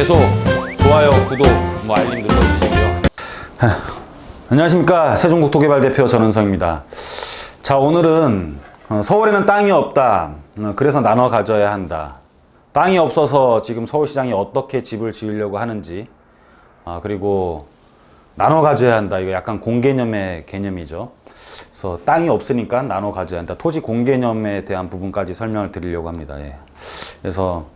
계속 좋아요, 구독, 알림 눌러주시고요. 안녕하십니까. 세종국토개발대표 전은성입니다. 자, 오늘은 서울에는 땅이 없다. 그래서 나눠 가져야 한다. 땅이 없어서 지금 서울시장이 어떻게 집을 지으려고 하는지, 그리고 나눠 가져야 한다. 이거 약간 공개념의 개념이죠. 그래서 땅이 없으니까 나눠 가져야 한다. 토지 공개념에 대한 부분까지 설명을 드리려고 합니다. 예. 그래서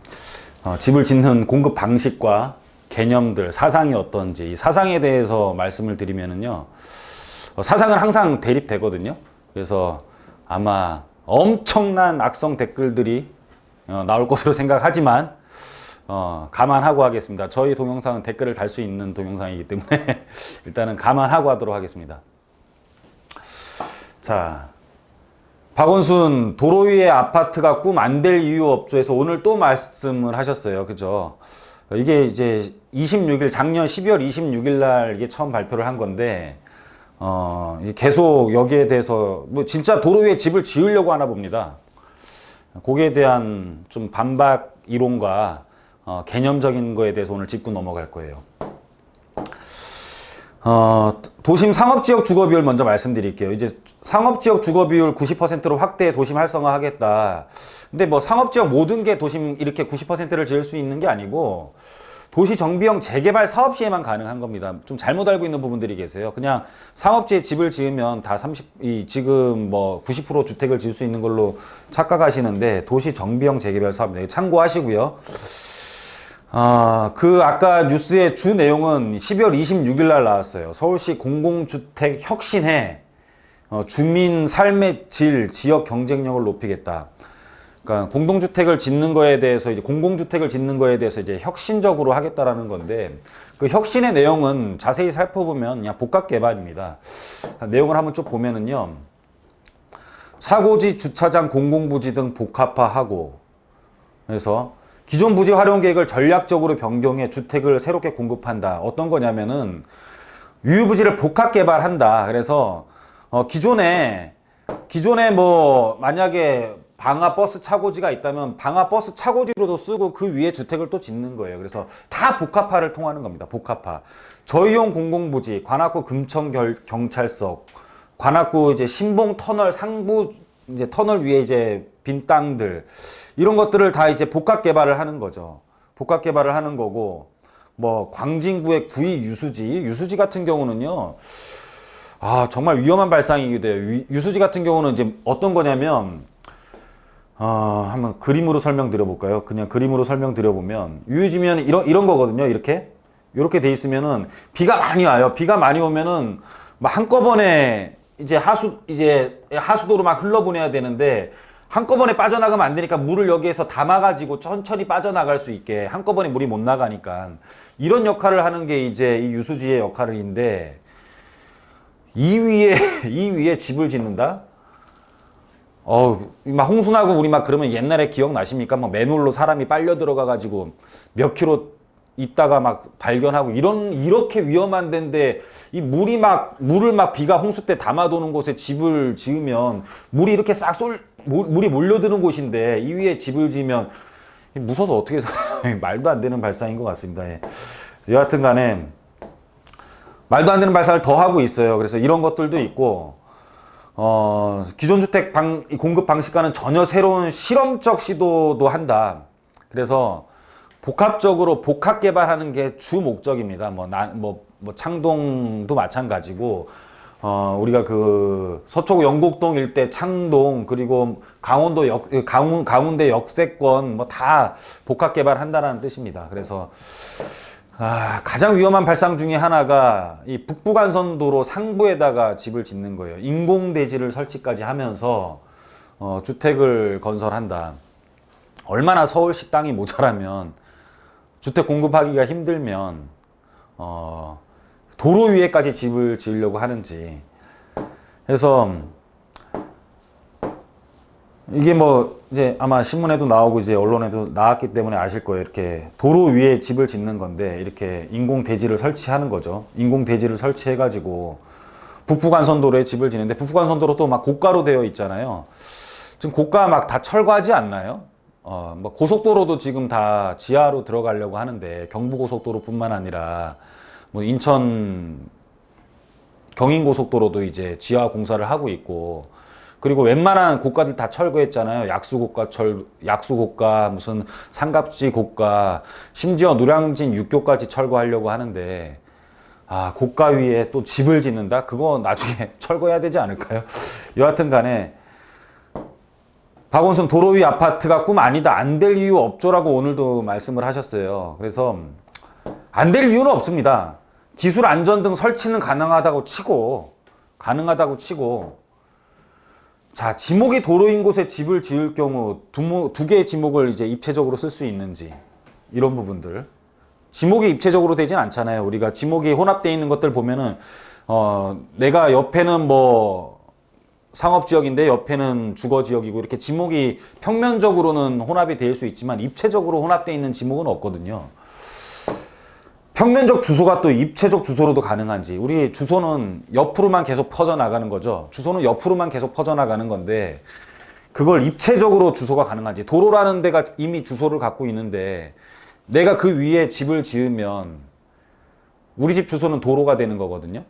집을 짓는 공급 방식과 개념들, 사상이 어떤지, 이 사상에 대해서 말씀을 드리면은요, 사상은 항상 대립되거든요. 그래서 아마 엄청난 악성 댓글들이 나올 것으로 생각하지만, 감안하고 하겠습니다. 저희 동영상은 댓글을 달 수 있는 동영상이기 때문에 일단은 감안하고 하도록 하겠습니다. 자, 박원순 도로 위에 아파트가 꿈 안 될 이유 없죠에서 오늘 또 말씀을 하셨어요. 그죠? 이게 이제 26일, 작년 12월 26일 날 이게 처음 발표를 한 건데, 계속 여기에 대해서 뭐 진짜 도로 위에 집을 지으려고 하나 봅니다. 거기에 대한 좀 반박 이론과 개념적인 거에 대해서 오늘 짚고 넘어갈 거예요. 도심 상업지역 주거비율 먼저 말씀드릴게요. 이제 상업지역 주거비율 90%로 확대 도심 활성화하겠다. 근데 뭐 상업지역 모든 게 도심 이렇게 90%를 지을 수 있는 게 아니고 도시 정비형 재개발 사업 시에만 가능한 겁니다. 좀 잘못 알고 있는 부분들이 계세요. 그냥 상업지에 집을 지으면 다 지금 뭐 90% 주택을 지을 수 있는 걸로 착각하시는데 도시 정비형 재개발 사업입니다. 참고하시고요. 아까 뉴스의 주 내용은 12월 26일 날 나왔어요. 서울시 공공주택 혁신해 주민 삶의 질, 지역 경쟁력을 높이겠다. 그러니까 공동주택을 짓는 거에 대해서 이제 공공주택을 짓는 거에 대해서 이제 혁신적으로 하겠다라는 건데 그 혁신의 내용은 자세히 살펴보면 그냥 복합 개발입니다. 내용을 한번 쭉 보면은요. 사고지, 주차장, 공공부지 등 복합화하고 그래서 기존 부지 활용 계획을 전략적으로 변경해 주택을 새롭게 공급한다. 어떤 거냐면은 유휴부지를 복합 개발한다. 그래서 기존에 뭐 만약에 방화 버스 차고지가 있다면 방화 버스 차고지로도 쓰고 그 위에 주택을 또 짓는 거예요. 그래서 다 복합화를 통하는 겁니다. 복합화. 저희용 공공부지, 관악구 금천 경찰서, 관악구 이제 신봉 터널 상부 이제 터널 위에 이제 빈 땅들 이런 것들을 다 이제 복합 개발을 하는 거죠. 복합 개발을 하는 거고 뭐 광진구의 구이 유수지 같은 경우는요. 정말 위험한 발상이기도 해요. 유수지 같은 경우는 이제 어떤 거냐면 한번 그림으로 설명드려 볼까요? 그냥 그림으로 설명드려 보면 유유지면 이런 거거든요. 이렇게 돼 있으면은 비가 많이 와요. 비가 많이 오면은 막 한꺼번에 이제 하수도로 막 흘러보내야 되는데 한꺼번에 빠져나가면 안 되니까 물을 여기에서 담아가지고 천천히 빠져나갈 수 있게 한꺼번에 물이 못 나가니까 이런 역할을 하는 게 이제 이 유수지의 역할인데 이 위에 집을 짓는다? 막 홍수나고 우리 막 그러면 옛날에 기억나십니까? 막 맨홀로 사람이 빨려 들어가가지고 몇 킬로 있다가 막 발견하고 이렇게 위험한 데인데 이 물을 막 비가 홍수 때 담아도는 곳에 집을 지으면 물이 이렇게 물이 몰려드는 곳인데 이 위에 집을 지으면 무서워서 어떻게 살아요? 말도 안 되는 발상인 것 같습니다. 예. 여하튼 간에 말도 안 되는 발상을 더 하고 있어요. 그래서 이런 것들도 있고 기존 주택 공급 방식과는 전혀 새로운 실험적 시도도 한다. 그래서 복합적으로 복합 개발하는 게 주 목적입니다. 뭐 창동도 마찬가지고 우리가 그 서초구 영곡동 일대 창동 그리고 강원도 역세권 뭐 다 복합 개발한다라는 뜻입니다. 그래서 가장 위험한 발상 중에 하나가 이 북부간선도로 상부에다가 집을 짓는 거예요. 인공대지를 설치까지 하면서 주택을 건설한다. 얼마나 서울시 땅이 모자라면 주택 공급하기가 힘들면 도로 위에까지 집을 지으려고 하는지. 그래서 이게 뭐 이제 아마 신문에도 나오고 이제 언론에도 나왔기 때문에 아실 거예요. 이렇게 도로 위에 집을 짓는 건데 이렇게 인공 대지를 설치하는 거죠. 인공 대지를 설치해 가지고 북부간선도로에 집을 짓는데 북부간선도로 또 막 고가로 되어 있잖아요. 지금 고가 막 다 철거하지 않나요? 뭐 고속도로도 지금 다 지하로 들어가려고 하는데, 경부고속도로뿐만 아니라 뭐 인천 경인고속도로도 이제 지하 공사를 하고 있고, 그리고 웬만한 고가들 다 철거했잖아요. 약수고가, 무슨 삼갑지 고가, 심지어 노량진 육교까지 철거하려고 하는데, 고가 위에 또 집을 짓는다? 그거 나중에 철거해야 되지 않을까요? 여하튼 간에 박원순 도로 위 아파트가 꿈 아니다. 안 될 이유 없죠라고 오늘도 말씀을 하셨어요. 그래서 안 될 이유는 없습니다. 기술 안전등 설치는 가능하다고 치고, 자, 지목이 도로인 곳에 집을 지을 경우 두 개의 지목을 이제 입체적으로 쓸 수 있는지, 이런 부분들. 지목이 입체적으로 되진 않잖아요. 우리가 지목이 혼합되어 있는 것들 보면은, 내가 옆에는 뭐 상업지역인데 옆에는 주거지역이고, 이렇게 지목이 평면적으로는 혼합이 될 수 있지만 입체적으로 혼합되어 있는 지목은 없거든요. 평면적 주소가 또 입체적 주소로도 가능한지. 우리 주소는 옆으로만 계속 퍼져나가는 거죠. 주소는 옆으로만 계속 퍼져나가는 건데, 그걸 입체적으로 주소가 가능한지. 도로라는 데가 이미 주소를 갖고 있는데 내가 그 위에 집을 지으면 우리 집 주소는 도로가 되는 거거든요.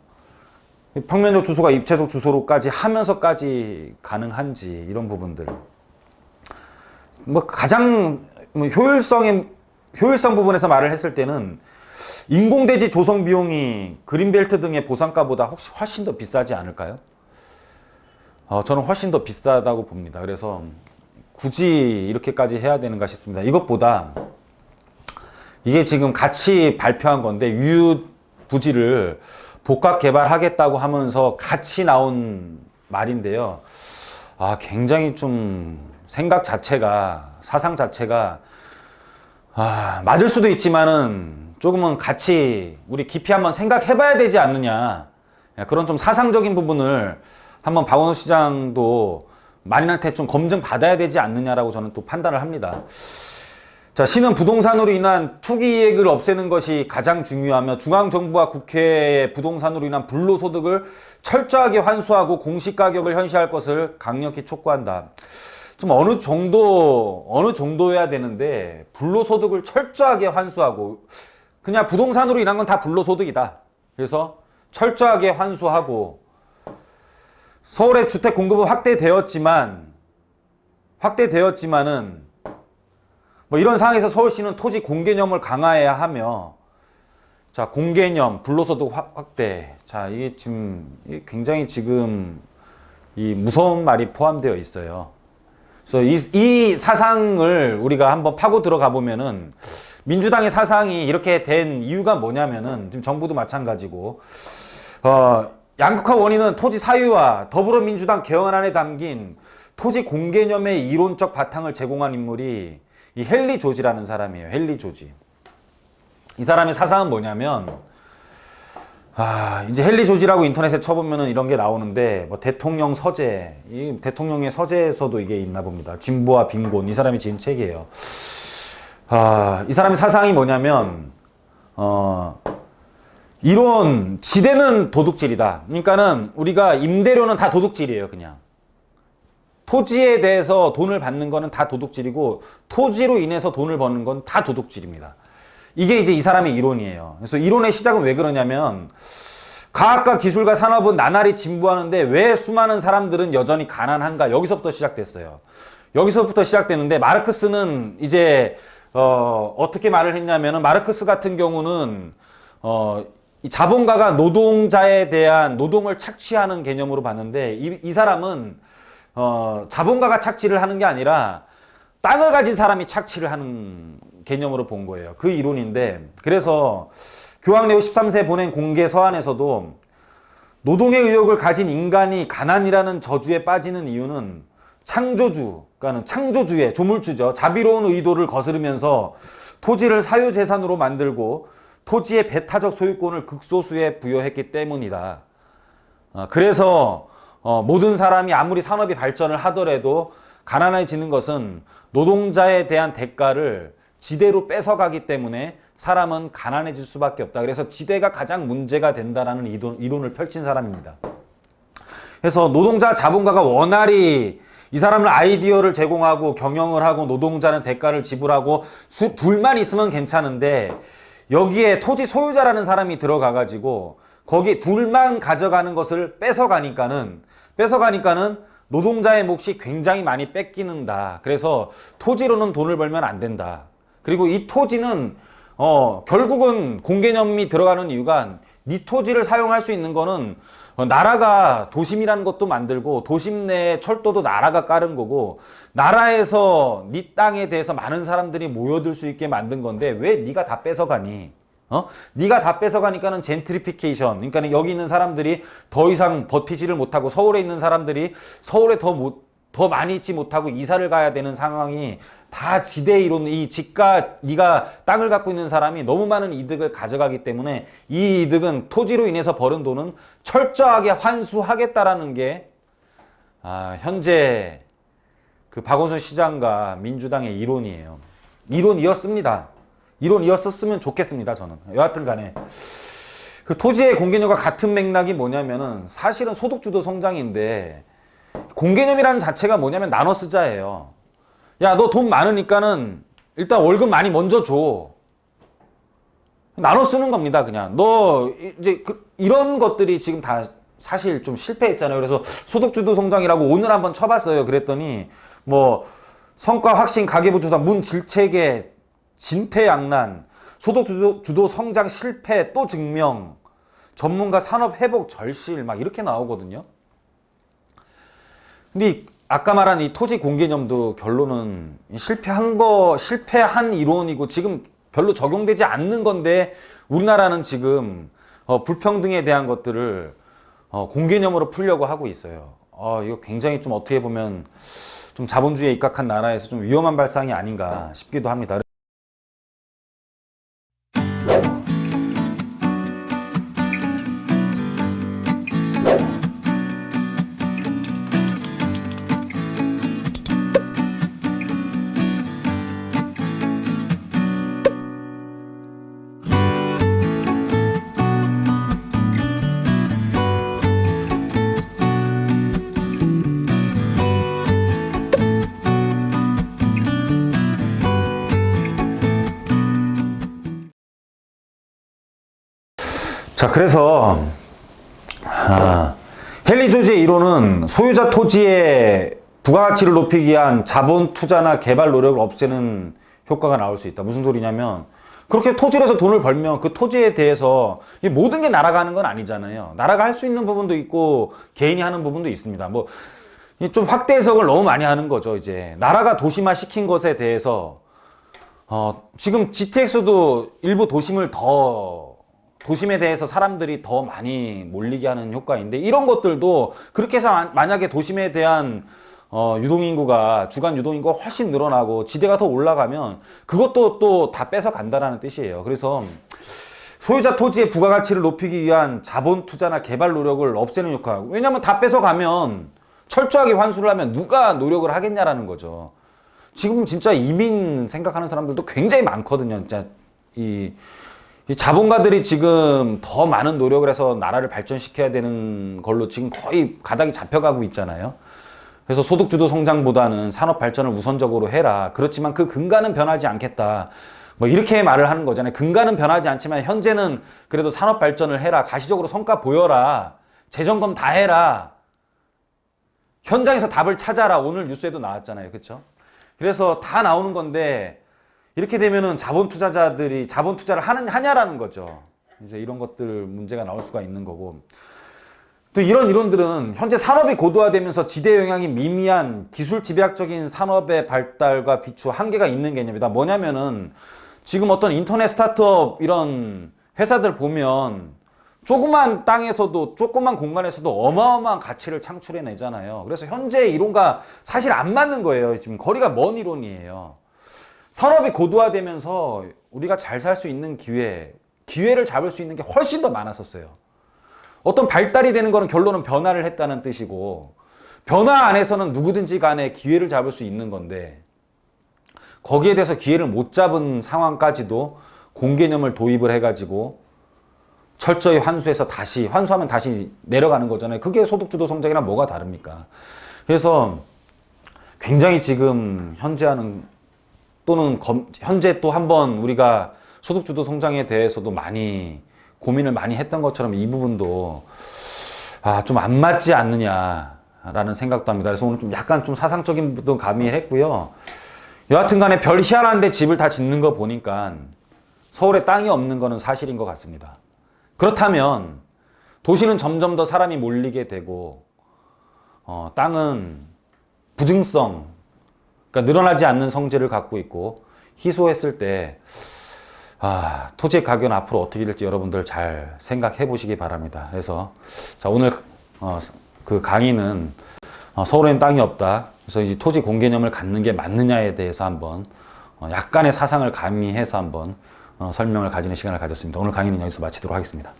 평면적 주소가 입체적 주소로까지 하면서까지 가능한지, 이런 부분들. 뭐 가장 효율성 부분에서 말을 했을 때는 인공대지 조성 비용이 그린벨트 등의 보상가보다 혹시 훨씬 더 비싸지 않을까요? 저는 훨씬 더 비싸다고 봅니다. 그래서 굳이 이렇게까지 해야 되는가 싶습니다. 이것보다, 이게 지금 같이 발표한 건데, 유유부지를 복합 개발하겠다고 하면서 같이 나온 말인데요. 굉장히 좀 생각 자체가, 사상 자체가, 맞을 수도 있지만은 조금은 같이 우리 깊이 한번 생각해 봐야 되지 않느냐. 그런 좀 사상적인 부분을 한번 박원순 시장도 만인한테 좀 검증 받아야 되지 않느냐라고 저는 또 판단을 합니다. 자, 시는 부동산으로 인한 투기 이익을 없애는 것이 가장 중요하며 중앙정부와 국회의 부동산으로 인한 불로소득을 철저하게 환수하고 공시가격을 현시할 것을 강력히 촉구한다. 좀 어느 정도여야 되는데, 불로소득을 철저하게 환수하고, 그냥 부동산으로 인한 건 다 불로소득이다. 그래서 철저하게 환수하고, 서울의 주택 공급은 확대되었지만은 뭐 이런 상황에서 서울시는 토지 공개념을 강화해야 하며, 자, 공개념, 불로소득 확대. 자, 이게 지금 굉장히 지금 이 무서운 말이 포함되어 있어요. 그래서 이 사상을 우리가 한번 파고 들어가 보면은, 민주당의 사상이 이렇게 된 이유가 뭐냐면은, 지금 정부도 마찬가지고, 양극화 원인은 토지 사유와 더불어민주당 개헌안에 담긴 토지 공개념의 이론적 바탕을 제공한 인물이 이 헨리 조지라는 사람이에요. 헨리 조지. 이 사람의 사상은 뭐냐면, 이제 헨리 조지라고 인터넷에 쳐보면은 이런 게 나오는데, 뭐 대통령 서재, 이 대통령의 서재에서도 이게 있나 봅니다. 진보와 빈곤, 이 사람이 지은 책이에요. 이 사람의 사상이 뭐냐면, 이론, 지대는 도둑질이다. 그러니까는 우리가 임대료는 다 도둑질이에요, 그냥. 토지에 대해서 돈을 받는 거는 다 도둑질이고, 토지로 인해서 돈을 버는 건 다 도둑질입니다. 이게 이제 이 사람의 이론이에요. 그래서 이론의 시작은 왜 그러냐면, 과학과 기술과 산업은 나날이 진보하는데 왜 수많은 사람들은 여전히 가난한가? 여기서부터 시작됐어요. 여기서부터 시작되는데, 마르크스는 이제 어떻게 말을 했냐면은, 마르크스 같은 경우는 이 자본가가 노동자에 대한 노동을 착취하는 개념으로 봤는데, 이 사람은 자본가가 착취를 하는 게 아니라 땅을 가진 사람이 착취를 하는 개념으로 본 거예요. 그 이론인데, 그래서 교황 레오 13세 보낸 공개 서한에서도 노동의 의욕을 가진 인간이 가난이라는 저주에 빠지는 이유는 그러니까 창조주의, 조물주죠. 자비로운 의도를 거스르면서 토지를 사유재산으로 만들고 토지의 배타적 소유권을 극소수에 부여했기 때문이다. 그래서 모든 사람이 아무리 산업이 발전을 하더라도 가난해지는 것은 노동자에 대한 대가를 지대로 뺏어가기 때문에 사람은 가난해질 수밖에 없다. 그래서 지대가 가장 문제가 된다라는 이론을 펼친 사람입니다. 그래서 노동자 자본가가 원활히 이 사람은 아이디어를 제공하고 경영을 하고 노동자는 대가를 지불하고 둘만 있으면 괜찮은데 여기에 토지 소유자라는 사람이 들어가가지고 거기 둘만 가져가는 것을 뺏어가니까는 노동자의 몫이 굉장히 많이 뺏기는다. 그래서 토지로는 돈을 벌면 안 된다. 그리고 이 토지는 결국은 공개념이 들어가는 이유가 네 토지를 사용할 수 있는 거는 나라가 도심이라는 것도 만들고 도심 내에 철도도 나라가 깔은 거고 나라에서 네 땅에 대해서 많은 사람들이 모여들 수 있게 만든 건데 왜 네가 다 뺏어가니? 네가 다 뺏어가니까는 젠트리피케이션, 그러니까 여기 있는 사람들이 더 이상 버티지를 못하고 서울에 있는 사람들이 서울에 더 많이 있지 못하고 이사를 가야 되는 상황이 다 지대 이론, 이 집가, 네가 땅을 갖고 있는 사람이 너무 많은 이득을 가져가기 때문에 이 이득은 토지로 인해서 벌은 돈은 철저하게 환수하겠다라는 게 현재 그 박원순 시장과 민주당의 이론이에요. 이론이었으면 좋겠습니다, 저는. 여하튼 간에. 그 토지의 공개념과 같은 맥락이 뭐냐면은 사실은 소득주도 성장인데 공개념이라는 자체가 뭐냐면 나눠 쓰자예요. 야, 너 돈 많으니까는 일단 월급 많이 먼저 줘. 나눠 쓰는 겁니다, 그냥. 너 이제 이런 것들이 지금 다 사실 좀 실패했잖아요. 그래서 소득주도 성장이라고 오늘 한번 쳐봤어요. 그랬더니 뭐 성과 확신, 가계부 조사, 문 질체계, 진퇴양난, 소득주도 성장 실패 또 증명, 전문가 산업 회복 절실 막 이렇게 나오거든요. 근데 아까 말한 이 토지 공개념도 결론은 실패한 이론이고 지금 별로 적용되지 않는 건데 우리나라는 지금 불평등에 대한 것들을 공개념으로 풀려고 하고 있어요. 이거 굉장히 좀 어떻게 보면 좀 자본주의에 입각한 나라에서 좀 위험한 발상이 아닌가 싶기도 합니다. 자, 그래서 헨리 조지의 이론은 소유자 토지의 부가가치를 높이기 위한 자본 투자나 개발 노력을 없애는 효과가 나올 수 있다. 무슨 소리냐면 그렇게 토지를 해서 돈을 벌면 그 토지에 대해서 모든 게 나라가 하는 건 아니잖아요. 나라가 할 수 있는 부분도 있고 개인이 하는 부분도 있습니다. 뭐 좀 확대 해석을 너무 많이 하는 거죠. 이제 나라가 도심화 시킨 것에 대해서 지금 GTX도 일부 도심에 대해서 사람들이 더 많이 몰리게 하는 효과인데 이런 것들도 그렇게 해서 만약에 도심에 대한 주간 유동인구가 훨씬 늘어나고 지대가 더 올라가면 그것도 또 다 뺏어 간다라는 뜻이에요. 그래서 소유자 토지의 부가가치를 높이기 위한 자본 투자나 개발 노력을 없애는 효과. 왜냐하면 다 뺏어 가면 철저하게 환수를 하면 누가 노력을 하겠냐라는 거죠. 지금 진짜 이민 생각하는 사람들도 굉장히 많거든요. 진짜 이 자본가들이 지금 더 많은 노력을 해서 나라를 발전시켜야 되는 걸로 지금 거의 가닥이 잡혀가고 있잖아요. 그래서 소득주도 성장보다는 산업 발전을 우선적으로 해라. 그렇지만 그 근간은 변하지 않겠다. 뭐 이렇게 말을 하는 거잖아요. 근간은 변하지 않지만 현재는 그래도 산업 발전을 해라. 가시적으로 성과 보여라. 재점검 다 해라. 현장에서 답을 찾아라. 오늘 뉴스에도 나왔잖아요. 그렇죠? 그래서 다 나오는 건데 이렇게 되면은 자본 투자자들이 자본 투자를 하냐라는 거죠. 이제 이런 것들 문제가 나올 수가 있는 거고. 또 이런 이론들은 현재 산업이 고도화되면서 지대 영향이 미미한 기술 집약적인 산업의 발달과 비추 한계가 있는 개념이다. 뭐냐면은 지금 어떤 인터넷 스타트업 이런 회사들 보면 조그만 땅에서도 조그만 공간에서도 어마어마한 가치를 창출해내잖아요. 그래서 현재 이론과 사실 안 맞는 거예요. 지금 거리가 먼 이론이에요. 산업이 고도화되면서 우리가 잘 살 수 있는 기회를 잡을 수 있는 게 훨씬 더 많았었어요. 어떤 발달이 되는 거는 결론은 변화를 했다는 뜻이고 변화 안에서는 누구든지 간에 기회를 잡을 수 있는 건데 거기에 대해서 기회를 못 잡은 상황까지도 공개념을 도입을 해가지고 철저히 환수하면 다시 내려가는 거잖아요. 그게 소득주도 성장이랑 뭐가 다릅니까? 그래서 굉장히 지금 현재하는 또는 현재 또 한번 우리가 소득주도 성장에 대해서도 많이 고민을 많이 했던 것처럼 이 부분도 좀 안 맞지 않느냐라는 생각도 합니다. 그래서 오늘 좀 약간 좀 사상적인 부분도 가미했고요. 여하튼 간에 별 희한한데 집을 다 짓는 거 보니까 서울에 땅이 없는 거는 사실인 것 같습니다. 그렇다면 도시는 점점 더 사람이 몰리게 되고 땅은 부증성, 그러니까 늘어나지 않는 성질을 갖고 있고 희소했을 때 토지의 가격은 앞으로 어떻게 될지 여러분들 잘 생각해 보시기 바랍니다. 그래서 자, 오늘 그 강의는 서울에는 땅이 없다. 그래서 이제 토지 공개념을 갖는 게 맞느냐에 대해서 한번 약간의 사상을 가미해서 한번 설명을 가지는 시간을 가졌습니다. 오늘 강의는 여기서 마치도록 하겠습니다.